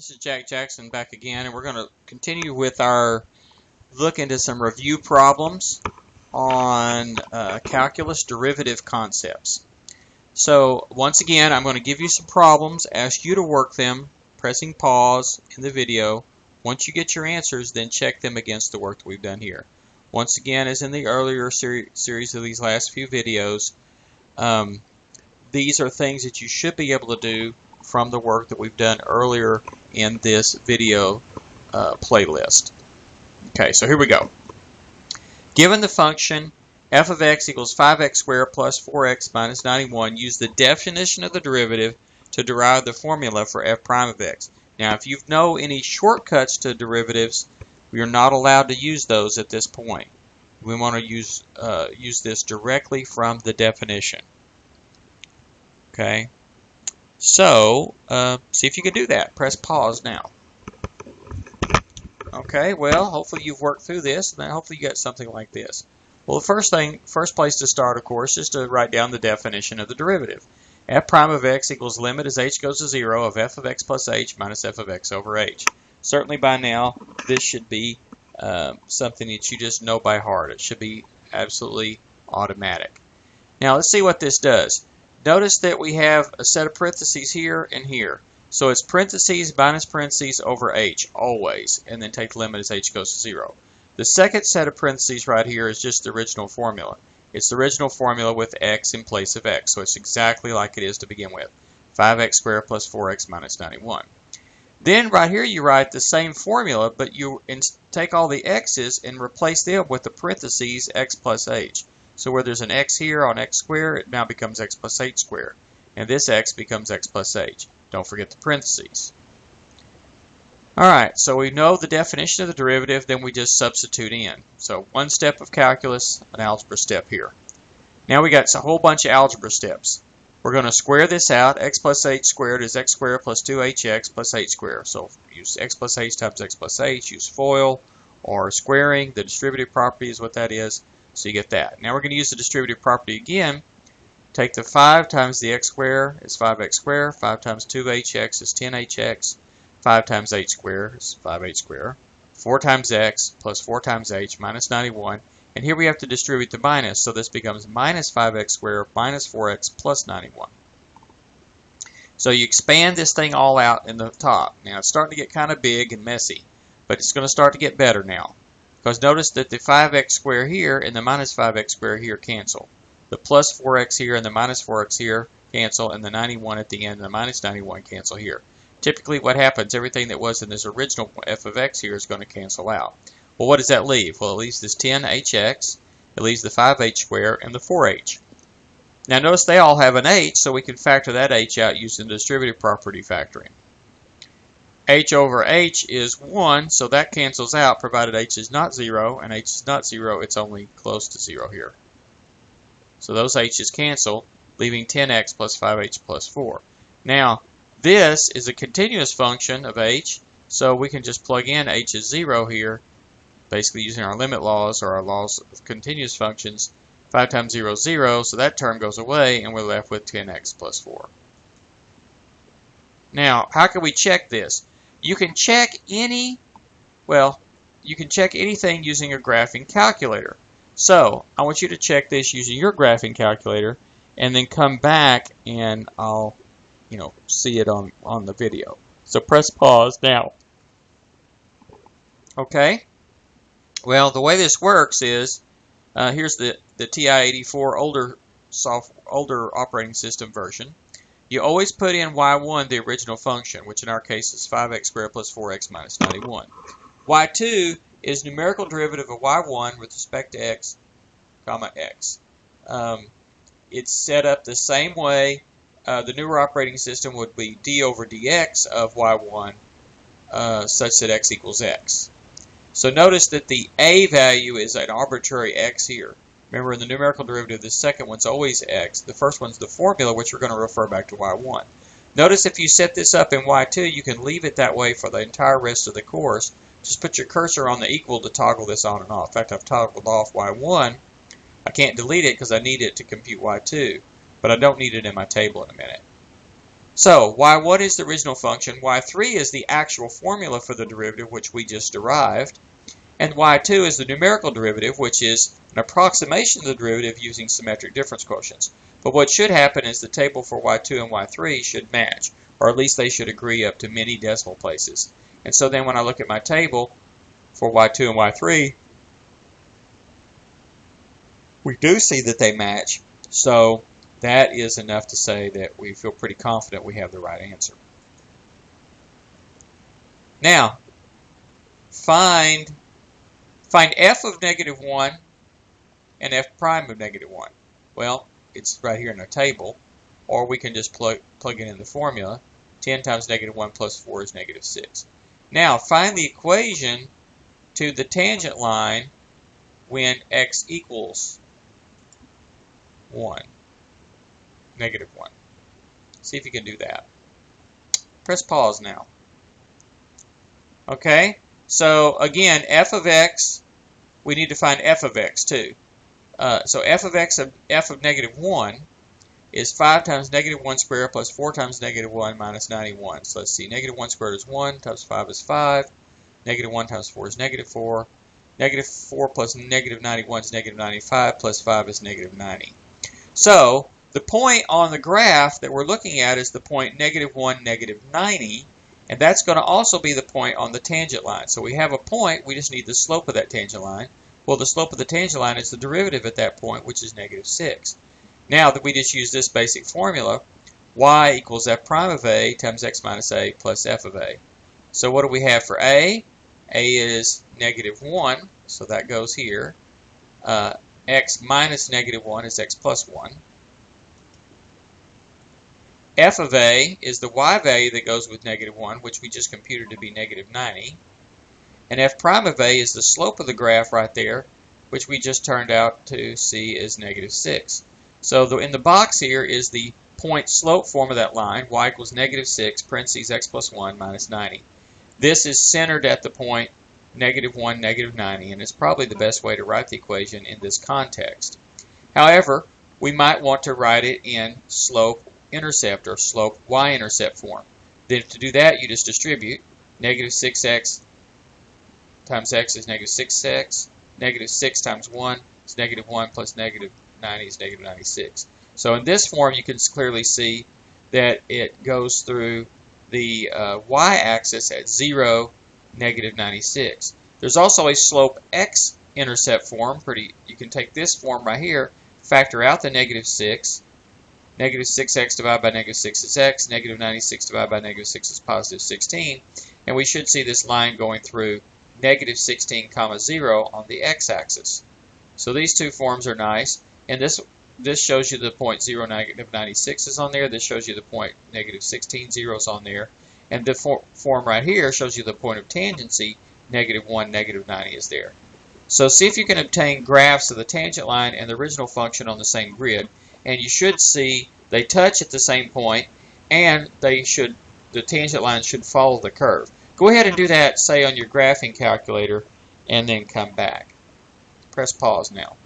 This is Jack Jackson back again, and we're going to continue with our look into some review problems on calculus derivative concepts. So once again, I'm going to give you some problems, ask you to work them, pressing pause in the video. Once you get your answers, then check them against the work that we've done here. Once again, as in the earlier series of these last few videos, these are things that you should be able to do from the work that we've done earlier in this video playlist. Okay, so here we go. Given the function f of x equals 5x squared plus 4x minus 91, use the definition of the derivative to derive the formula for f prime of x. Now, if you know any shortcuts to derivatives, we are not allowed to use those at this point. We want to use this directly from the definition. Okay. So, see if you can do that. Press pause now. Okay, well, hopefully you've worked through this, and then hopefully you got something like this. Well, the first place to start, of course, is to write down the definition of the derivative. F prime of x equals limit as h goes to 0 of f of x plus h minus f of x over h. Certainly by now, this should be something that you just know by heart. It should be absolutely automatic. Now, let's see what this does. Notice that we have a set of parentheses here and here. So it's parentheses minus parentheses over h, always, and then take the limit as h goes to 0. The second set of parentheses right here is just the original formula. It's the original formula with x in place of x, so it's exactly like it is to begin with. 5x squared plus 4x minus 91. Then right here you write the same formula, but you take all the x's and replace them with the parentheses x plus h. So where there's an x here on x squared, it now becomes x plus h squared. And this x becomes x plus h. Don't forget the parentheses. Alright, so we know the definition of the derivative, then we just substitute in. So one step of calculus, an algebra step here. Now we got a whole bunch of algebra steps. We're going to square this out. X plus h squared is x squared plus 2hx plus h squared. So use x plus h times x plus h, use FOIL or squaring. The distributive property is what that is. So you get that. Now we're going to use the distributive property again. Take the 5 times the x squared is 5x squared. 5 times 2hx is 10hx. 5 times h squared is 5h squared. 4 times x plus 4 times h minus 91. And here we have to distribute the minus, so this becomes minus 5x squared minus 4x plus 91. So you expand this thing all out in the top. Now it's starting to get kind of big and messy, but it's going to start to get better now. Because notice that the 5x squared here and the minus 5x squared here cancel. The plus 4x here and the minus 4x here cancel, and the 91 at the end and the minus 91 cancel here. Typically what happens, everything that was in this original f of x here is going to cancel out. Well, what does that leave? Well, it leaves this 10hx, it leaves the 5h squared, and the 4h. Now notice they all have an h, so we can factor that h out using the distributive property factoring. H over h is 1, so that cancels out provided h is not 0, and h is not 0, it's only close to 0 here. So those h's cancel, leaving 10x plus 5h plus 4. Now, this is a continuous function of h, so we can just plug in h is 0 here, basically using our limit laws or our laws of continuous functions. 5 times 0 is 0, so that term goes away, and we're left with 10x plus 4. Now, how can we check this? You can check anything using a graphing calculator. So, I want you to check this using your graphing calculator, and then come back and I'll, see it on the video. So press pause now. Okay. Well, the way this works is, here's the TI-84 older operating system version. You always put in y1, the original function, which in our case is 5x squared plus 4x minus 91. y2 is numerical derivative of y1 with respect to x, comma x. It's set up the same way. The newer operating system would be d over dx of y1 such that x equals x. So notice that the a value is an arbitrary x here. Remember, in the numerical derivative, the second one's always x. The first one's the formula, which we're going to refer back to y1. Notice if you set this up in y2, you can leave it that way for the entire rest of the course. Just put your cursor on the equal to toggle this on and off. In fact, I've toggled off y1. I can't delete it because I need it to compute y2, but I don't need it in my table in a minute. So, what is the original function? y3 is the actual formula for the derivative, which we just derived. And y2 is the numerical derivative, which is an approximation of the derivative using symmetric difference quotients. But what should happen is the table for y2 and y3 should match, or at least they should agree up to many decimal places. And so then when I look at my table for y2 and y3, we do see that they match. So that is enough to say that we feel pretty confident we have the right answer. Now, find f of -1 and f prime of -1. Well, it's right here in our table, or we can just plug it in the formula. 10 times -1 plus 4 is -6. Now, find the equation to the tangent line when x equals 1, -1. See if you can do that. Press pause now. Okay, so again, f of x, we need to find f of x too. So f of x of f of -1 is 5 times -1 squared plus 4 times -1 minus 91. So let's see, -1 squared is 1, times 5 is 5, -1 times 4 is -4, -4 plus -91 is -95, plus 5 is -90. So the point on the graph that we're looking at is the point -1, -90, and that's going to also be the point on the tangent line. So we have a point, we just need the slope of that tangent line. Well, the slope of the tangent line is the derivative at that point, which is -6. Now that we just use this basic formula, y equals f prime of a times x minus a plus f of a. So what do we have for a? A is -1, so that goes here. X minus -1 is x plus 1. F of a is the y value that goes with -1, which we just computed to be -90. And f prime of a is the slope of the graph right there, which we just turned out to see as -6. So in the box here is the point slope form of that line, y equals -6, parentheses x plus 1 minus 90. This is centered at the point -1, -90, and it's probably the best way to write the equation in this context. However, we might want to write it in slope-intercept or slope-y-intercept form. Then to do that, you just distribute. -6x times x is -6x. -6 times 1 is -1 plus -90 is -96. So in this form, you can clearly see that it goes through the y-axis at 0, -96. There's also a slope x-intercept form. You can take this form right here, factor out the -6. -6x divided by -6 is x. -96 divided by -6 is positive 16. And we should see this line going through -16, 0 on the x-axis. So these two forms are nice. And this shows you the point 0, -96 is on there. This shows you the point -16, 0 is on there. And the form right here shows you the point of tangency, -1, -90 is there. So see if you can obtain graphs of the tangent line and the original function on the same grid. And you should see they touch at the same point, and the tangent line should follow the curve. Go ahead and do that, say, on your graphing calculator, and then come back. Press pause now.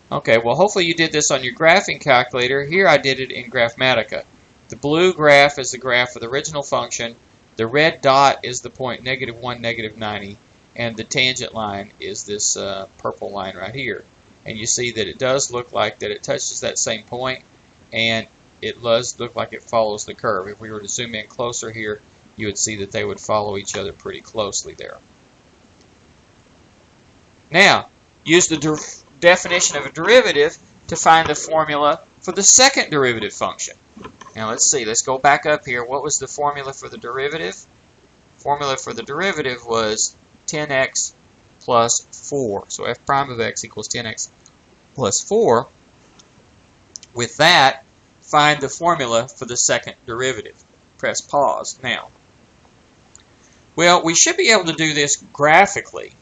Okay, well, hopefully you did this on your graphing calculator. Here I did it in Graphmatica. The blue graph is the graph of the original function. The red dot is the point -1, -90, and the tangent line is this purple line right here. And you see that it does look like that it touches that same point, and it does look like it follows the curve. If we were to zoom in closer here, you would see that they would follow each other pretty closely there. Now, use the definition of a derivative to find the formula for the second derivative function. Now let's see, let's go back up here. What was the formula for the derivative? Formula for the derivative was 10x plus 4. So f prime of x equals 10x plus 4. With that, find the formula for the second derivative. Press pause now. Well, we should be able to do this graphically.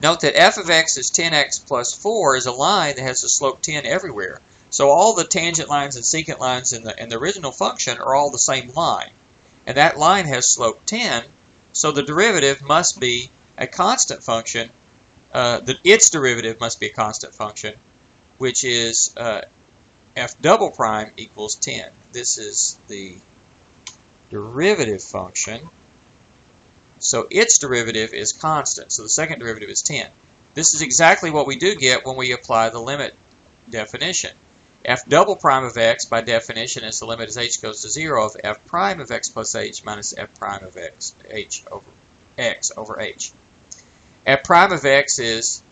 Note that f of x is 10x plus 4 is a line that has a slope 10 everywhere. So all the tangent lines and secant lines in the original function are all the same line. And that line has slope 10, so the derivative must be a constant function. Its derivative must be a constant function, which is f double prime equals 10. This is the derivative function. So its derivative is constant. So the second derivative is 10. This is exactly what we do get when we apply the limit definition. F double prime of x, by definition, is the limit as h goes to 0 of f prime of x plus h minus f prime of x over h. F prime of x is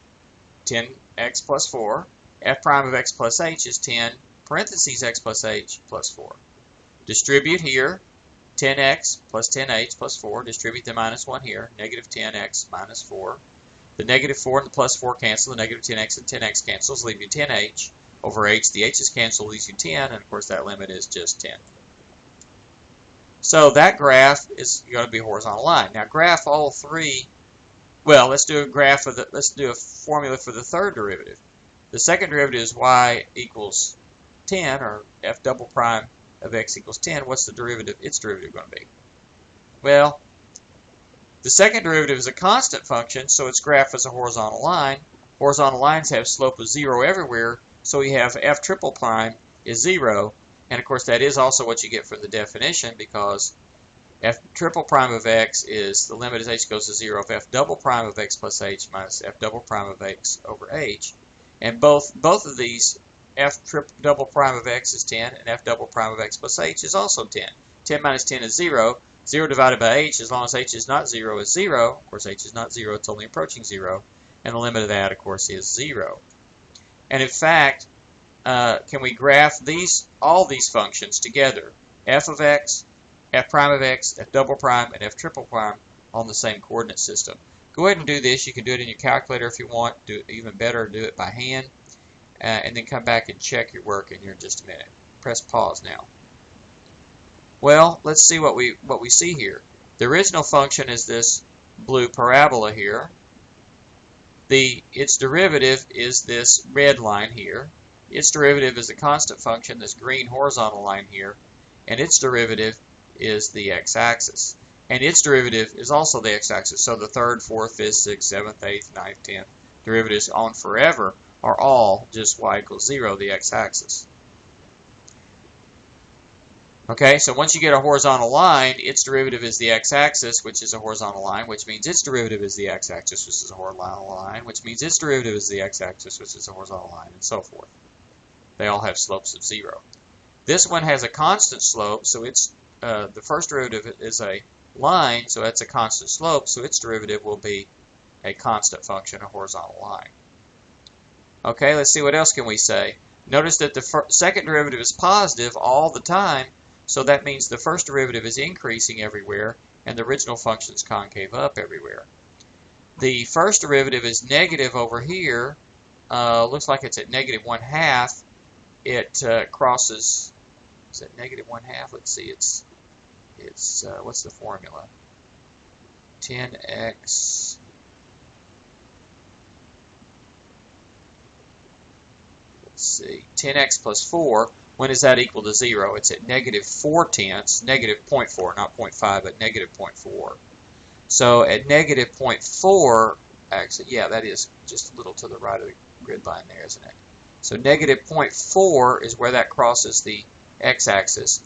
10x plus 4. F prime of x plus h is 10 parentheses x plus h plus 4. Distribute here. 10x plus 10h plus 4. Distribute the minus 1 here. Negative 10x minus 4. The negative 4 and the plus 4 cancel. The negative 10x and 10x cancels, leave you 10h over h. The h's cancel, leaves you 10, and of course that limit is just 10. So that graph is going to be a horizontal line. Now graph all three. Well, let's do a formula for the third derivative. The second derivative is y equals 10, or f double prime of x equals 10. What's the derivative? Its derivative going to be? Well, the second derivative is a constant function, so its graph is a horizontal line. Horizontal lines have slope of 0 everywhere, so we have f triple prime is 0, and of course that is also what you get from the definition, because f triple prime of x is the limit as h goes to 0 of f double prime of x plus h minus f double prime of x over h. And both of these, f double prime of x is 10, and f double prime of x plus h is also 10. 10 minus 10 is 0. 0 divided by h, as long as h is not 0, is 0. Of course, h is not 0, it's only approaching 0. And the limit of that, of course, is 0. And in fact, can we graph all these functions together? F of x, f prime of x, f double prime, and f triple prime on the same coordinate system. Go ahead and do this. You can do it in your calculator if you want. Do it even better, do it by hand. And then come back and check your work in here in just a minute. Press pause now. Well, let's see what we see here. The original function is this blue parabola here. Its derivative is this red line here. Its derivative is a constant function, this green horizontal line here. And its derivative is the x-axis. And its derivative is also the x-axis. So the third, fourth, fifth, sixth, seventh, eighth, ninth, 10th derivatives on forever are all just y equals 0, the x-axis. Okay, so once you get a horizontal line, its derivative is the x-axis, which is a horizontal line, which means its derivative is the x-axis, which is a horizontal line, which means its derivative is the x-axis, which is a horizontal line, and so forth. They all have slopes of 0. This one has a constant slope, so it's the first derivative is a line, so that's a constant slope, so its derivative will be a constant function, a horizontal line. Okay, let's see what else can we say. Notice that the second derivative is positive all the time, so that means the first derivative is increasing everywhere, and the original function is concave up everywhere. The first derivative is negative over here. Looks like it's at negative 1/2. It crosses. Is it negative 1/2? Let's see. It's what's the formula? 10x. Let's see. 10x plus 4. When is that equal to 0? It's at negative 4/10, negative 0.4, not 0.5, but negative 0.4. So at negative 0.4, actually, yeah, that is just a little to the right of the grid line there, isn't it? So negative 0.4 is where that crosses the x-axis.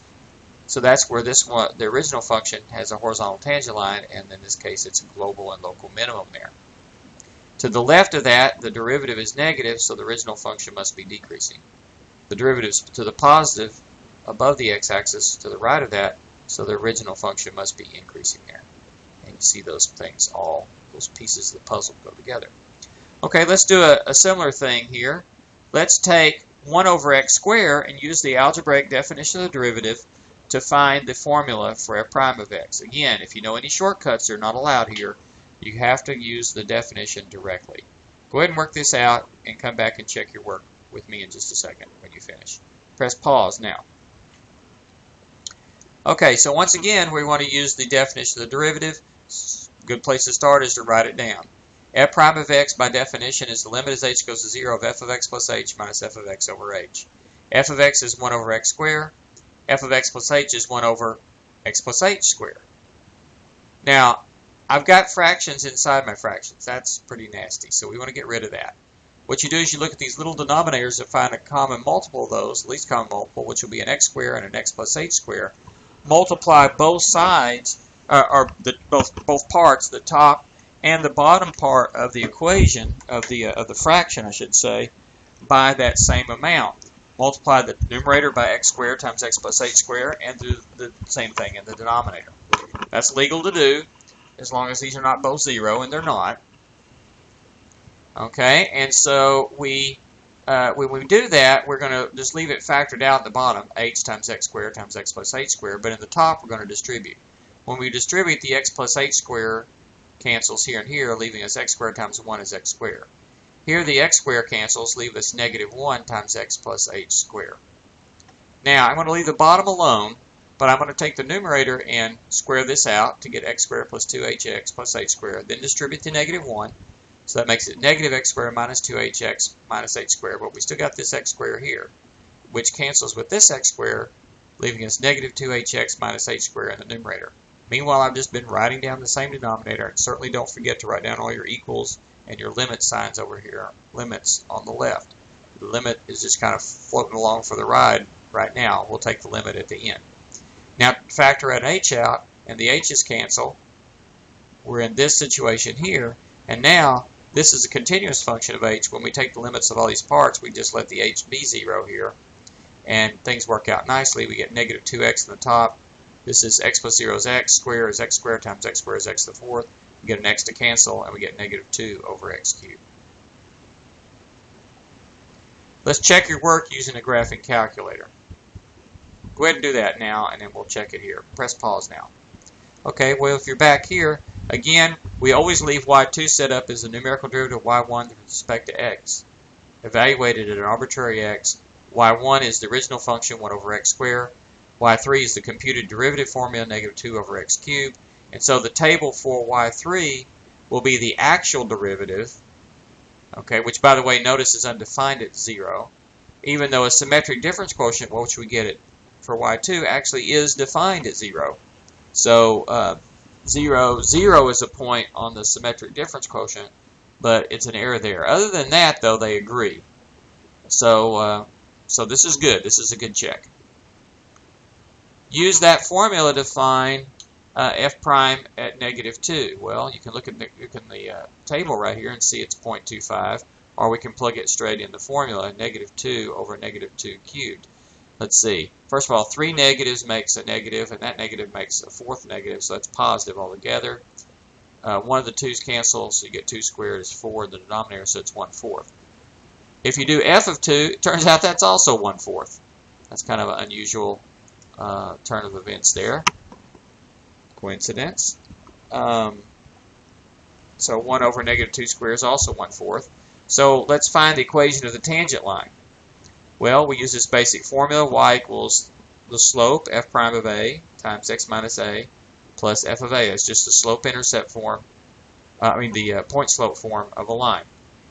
So that's where this one, the original function, has a horizontal tangent line, and in this case, it's a global and local minimum there. To the left of that, the derivative is negative, so the original function must be decreasing. The derivative is to the positive above the x-axis, to the right of that, so the original function must be increasing there. And you see those things, all those pieces of the puzzle go together. Okay, let's do a similar thing here. Let's take 1 over x squared and use the algebraic definition of the derivative to find the formula for f prime of x. Again, if you know any shortcuts, they're not allowed here. You have to use the definition directly. Go ahead and work this out and come back and check your work with me in just a second when you finish. Press pause now. Okay, so once again, we want to use the definition of the derivative. A good place to start is to write it down. F prime of x, by definition, is the limit as h goes to 0 of f of x plus h minus f of x over h. F of x is 1 over x squared. F of x plus h is 1 over x plus h squared. Now, I've got fractions inside my fractions. That's pretty nasty, so we want to get rid of that. what you do is you look at these little denominators and find a common multiple of those, least common multiple, which will be an x squared and an x plus h squared. Multiply both sides, both parts, the top and the bottom part of the equation of the fraction, I should say, by that same amount. Multiply the numerator by x squared times x plus h squared, and do the same thing in the denominator. That's legal to do, as long as these are not both 0, and they're not. Okay, and so when we do that, we're going to just leave it factored out at the bottom, h times x squared times x plus h squared, but in the top we're going to distribute. When we distribute, the x plus h squared cancels here and here, leaving us x squared times 1 is x squared. Here the x squared cancels, leave us negative 1 times x plus h squared. Now I'm going to leave the bottom alone, but I'm going to take the numerator and square this out to get x squared plus 2hx plus h squared, then distribute to negative 1. So that makes it negative x squared minus 2hx minus h squared, but we still got this x squared here, which cancels with this x squared, leaving us negative 2hx minus h squared in the numerator. Meanwhile, I've just been writing down the same denominator, and certainly don't forget to write down all your equals and your limit signs over here, limits on the left. The limit is just kind of floating along for the ride right now. We'll take the limit at the end. Now factor an h out, and the h's cancel. We're in this situation here, and now this is a continuous function of h. When we take the limits of all these parts, we just let the h be 0 here, and things work out nicely. We get negative 2x in the top. This is x plus 0 is x, square is x squared times x squared is x to the fourth. We get an x to cancel, and we get negative 2 over x cubed. Let's check your work using a graphing calculator. Go ahead and do that now, and then we'll check it here. Press pause now. Okay, well, if you're back here, again, we always leave y2 set up as the numerical derivative of y1 with respect to x. Evaluated at an arbitrary x. y1 is the original function, 1 over x squared. y3 is the computed derivative formula, negative 2 over x cubed. And so the table for y3 will be the actual derivative, okay, which, by the way, notice is undefined at 0, even though a symmetric difference quotient, which we get it for y2, actually is defined at 0. So 0 is a point on the symmetric difference quotient, but it's an error there. Other than that, though, they agree. So this is good. This is a good check. Use that formula to find f prime at negative 2. Well, you can look at the table right here and see it's 0.25, or we can plug it straight in the formula, negative 2 over negative 2 cubed. Let's see. First of all, 3 negatives makes a negative, and that negative makes a fourth negative, so that's positive altogether. One of the 2's cancels, so you get 2 squared is 4 in the denominator, so it's 1/4. If you do f of 2, it turns out that's also 1/4. That's kind of an unusual turn of events there. Coincidence. So 1 over negative 2 squared is also 1/4. So let's find the equation of the tangent line. Well, we use this basic formula. Y equals the slope, f prime of a, times x minus a, plus f of a. It's just the slope-intercept form, the point-slope form of a line.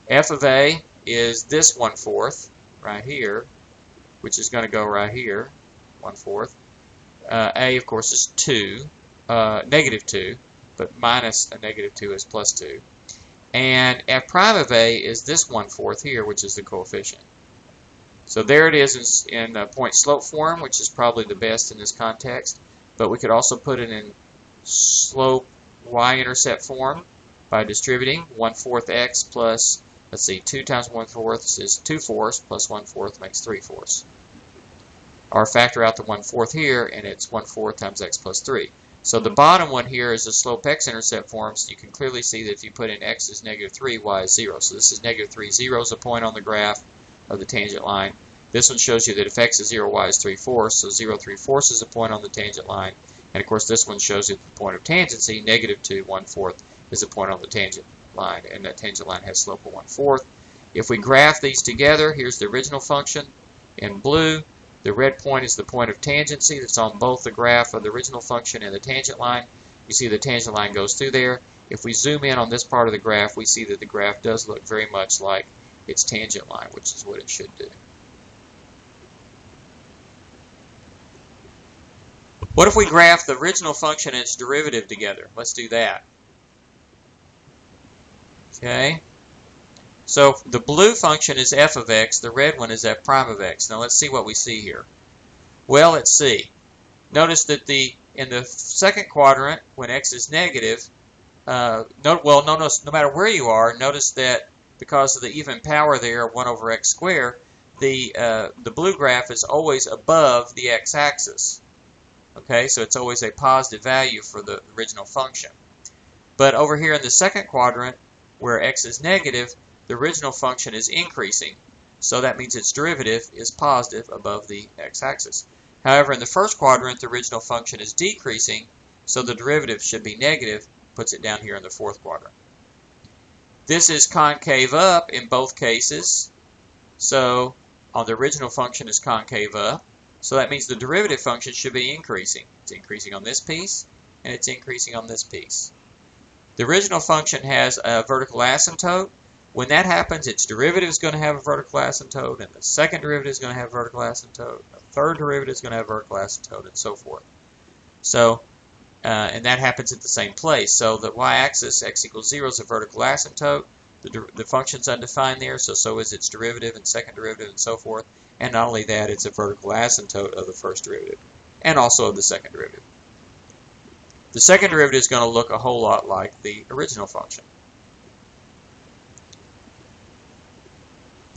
F of a is this 1/4 right here, which is going to go right here, 1/4. A, of course, is 2, negative 2, but minus a negative 2 is plus 2. And f prime of a is this 1/4 here, which is the coefficient. So there it is in point-slope form, which is probably the best in this context. But we could also put it in slope y-intercept form by distributing 1/4 x plus, let's see, 2 times 1/4 is 2/4 plus 1/4 makes 3/4. Or factor out the 1/4 here, and it's 1/4 times x plus 3. So the bottom one here is the slope x-intercept form, so you can clearly see that if you put in x is negative 3, y is 0. So this is negative 3, 0 is a point on the graph of the tangent line. This one shows you that if x is 0, y is 3/4, so 0, 3/4 is a point on the tangent line. And of course this one shows you the point of tangency, negative 2, 1/4 is a point on the tangent line, and that tangent line has slope of 1/4. If we graph these together, here's the original function in blue. The red point is the point of tangency that's on both the graph of the original function and the tangent line. You see the tangent line goes through there. If we zoom in on this part of the graph, we see that the graph does look very much like its tangent line, which is what it should do. What if we graph the original function and its derivative together? Let's do that. Okay. So the blue function is f of x, the red one is f prime of x. Now let's see what we see here. Well, let's see. Notice that in the second quadrant, when x is negative, no matter where you are, notice that because of the even power there, 1 over x squared, the blue graph is always above the x-axis. Okay, so it's always a positive value for the original function. But over here in the second quadrant, where x is negative, the original function is increasing. So that means its derivative is positive above the x-axis. However, in the first quadrant, the original function is decreasing, so the derivative should be negative, puts it down here in the fourth quadrant. This is concave up in both cases. So the original function is concave up. So that means the derivative function should be increasing. It's increasing on this piece, and it's increasing on this piece. The original function has a vertical asymptote. When that happens, its derivative is going to have a vertical asymptote, and the second derivative is going to have a vertical asymptote, the third derivative is going to have a vertical asymptote, and so forth. So, and that happens at the same place. So the y-axis, x equals 0, is a vertical asymptote. The function's undefined there, so is its derivative and second derivative, and so forth. And not only that, it's a vertical asymptote of the first derivative, and also of the second derivative. The second derivative is going to look a whole lot like the original function.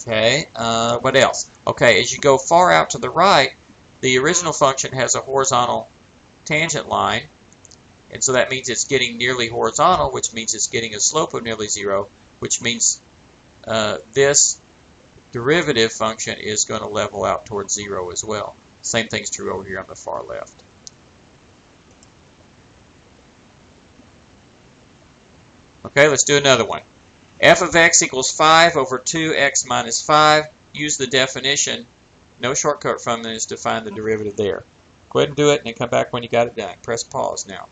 Okay, what else? Okay, as you go far out to the right, the original function has a horizontal tangent line, and so that means it's getting nearly horizontal, which means it's getting a slope of nearly 0, which means this derivative function is going to level out towards 0 as well. Same thing's true over here on the far left. Okay, let's do another one. F of x equals 5 over 2x minus 5. Use the definition. No shortcut from this to find the derivative there. Go ahead and do it and then come back when you got it done. Press pause now.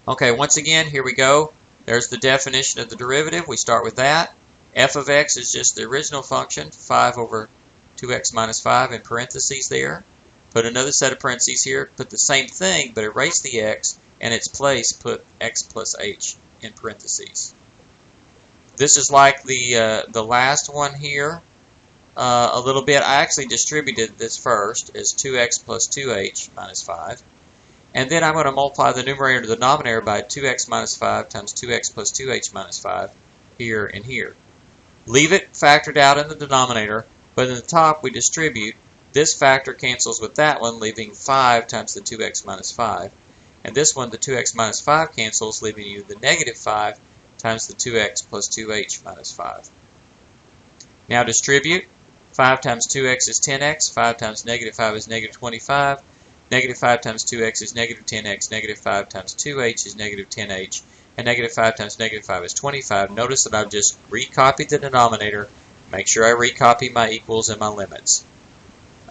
Okay, once again, here we go. There's the definition of the derivative. We start with that. F of x is just the original function, 5 over 2x minus 5 in parentheses there. Put another set of parentheses here. Put the same thing, but erase the x. In its place, put x plus h in parentheses. This is like the last one here a little bit. I actually distributed this first as 2x plus 2h minus 5. And then I'm going to multiply the numerator and the denominator by 2x minus 5 times 2x plus 2h minus 5 here and here. Leave it factored out in the denominator, but in the top we distribute. This factor cancels with that one, leaving 5 times the 2x minus 5. And this one, the 2x minus 5 cancels, leaving you the negative 5 times the 2x plus 2h minus 5. Now distribute. 5 times 2x is 10x. 5 times negative 5 is negative 25. Negative 5 times 2x is negative 10x. Negative 5 times 2h is negative 10h. And negative 5 times negative 5 is 25. Notice that I've just recopied the denominator. Make sure I recopy my equals and my limits.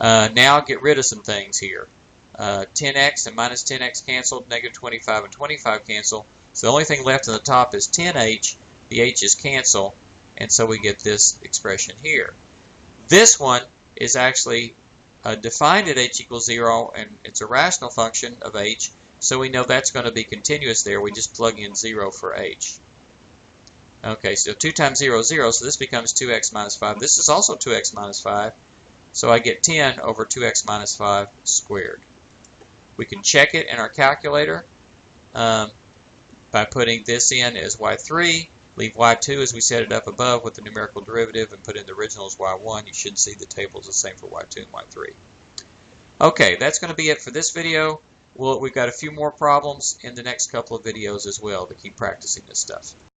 Now get rid of some things here. 10x and minus 10x canceled, negative 25 and 25 cancel. So the only thing left in the top is 10h. The h's cancel, and so we get this expression here. This one is actually defined at h equals 0, and it's a rational function of h, so we know that's going to be continuous there. We just plug in 0 for h. Okay, so 2 times 0 is 0, so this becomes 2x minus 5. This is also 2x minus 5, so I get 10 over 2x minus 5 squared. We can check it in our calculator by putting this in as y3, leave y2 as we set it up above with the numerical derivative, and put in the original as y1. You should see the table is the same for y2 and y3. Okay, that's going to be it for this video. We've got a few more problems in the next couple of videos as well to keep practicing this stuff.